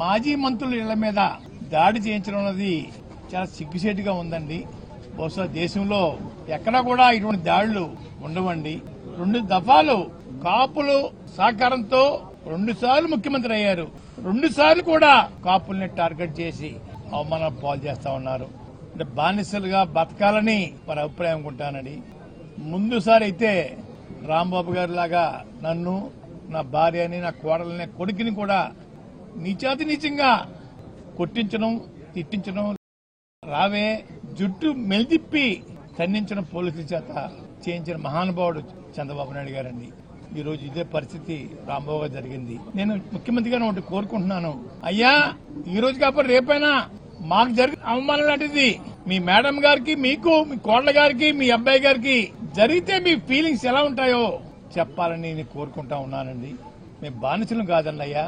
మాజీ మంత్రుల ఇళ్ల మీద దాడి చేయించడం అనేది చాలా సిగ్గుసేటుగా ఉందండి. బహుశా దేశంలో ఎక్కడా కూడా ఇటువంటి దాడులు ఉండవండి. 2 దఫాలు కాపులు సహకారంతో 2 సార్లు ముఖ్యమంత్రి అయ్యారు. 2 సార్లు కూడా కాపుల్ని టార్గెట్ చేసి అవమానం పాలు చేస్తా ఉన్నారు. అంటే బానిసలుగా బతకాలని వారి అభిప్రాయం అనుకుంటానండి. ముందుసారి అయితే రాంబాబు గారి లాగా నన్ను, నా భార్యని, నా కోడలని, కొడుకుని కూడా నీచాతి నీచంగా కొట్టించడం, తిట్టించడం, రావే జుట్టు మెలిదిప్పి ఖండించడం పోలీసుల చేత చేయించిన మహానుభావుడు చంద్రబాబు నాయుడు గారండి. ఈ రోజు ఇదే పరిస్థితి రాంబాబు గారు జరిగింది. నేను ముఖ్యమంత్రి గారిని ఒకటి కోరుకుంటున్నాను, అయ్యా ఈ రోజు కాకపోతే రేపైనా మాకు జరిగిన అవమానం లాంటిది మీ మేడం గారికి, మీకు, మీ కోడల గారికి, మీ అబ్బాయి గారికి జరిగితే మీ ఫీలింగ్స్ ఎలా ఉంటాయో చెప్పాలని నేను కోరుకుంటా ఉన్నానండి. మేము బానిసలు కాదండి అయ్యా,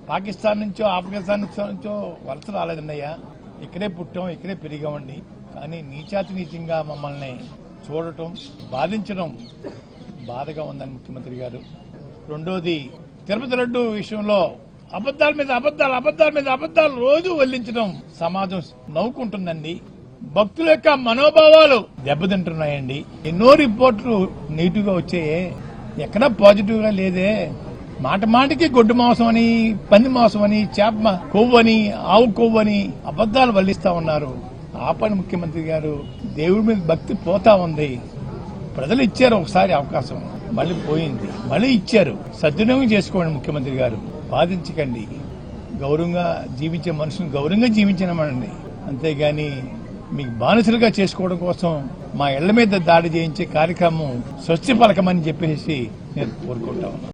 పాకిస్తాన్ నుంచో ఆఫ్ఘనిస్తాన్ నుంచో వలస రాలేదండి అయ్యా, ఇక్కడే పుట్టాం, ఇక్కడే పెరిగామండి. కానీ నీచాతి నీచంగా మమ్మల్ని చూడటం, బాధించడం బాధగా ఉందని ముఖ్యమంత్రి గారు. రెండోది, తిరుపతి లడ్డు విషయంలో అబద్దాల మీద అబద్దాలు రోజు వల్లించడం సమాజం నవ్వుకుంటుందండి. భక్తుల యొక్క మనోభావాలు దెబ్బతింటున్నాయండి. ఎన్నో రిపోర్టులు నెగిటివ్ గా వచ్చాయే, ఎక్కడా పాజిటివ్ గా లేదే. మాటికి గొడ్డు మాంసం అని, పంది మాంసం అని, చేప కొవ్వని, ఆవు కొవ్వని అబద్దాలు వల్లిస్తా ఉన్నారు. ఆపని ముఖ్యమంత్రి గారు. దేవుడి మీద భక్తి పోతా ఉంది. ప్రజలు ఇచ్చారు ఒకసారి అవకాశం, మళ్ళీ పోయింది, మళ్ళీ ఇచ్చారు. సద్వినియోగం చేసుకోండి ముఖ్యమంత్రి గారు, బాధించకండి. గౌరవంగా జీవించే మనుషులను గౌరవంగా జీవించనమండి, అంతేగాని మీకు బానిసలుగా చేసుకోవడం కోసం మా ఇళ్ల మీద దాడి చేయించే కార్యక్రమం స్వస్తి పలకమని చెప్పేసి నేను కోరుకుంటా ఉన్నాను.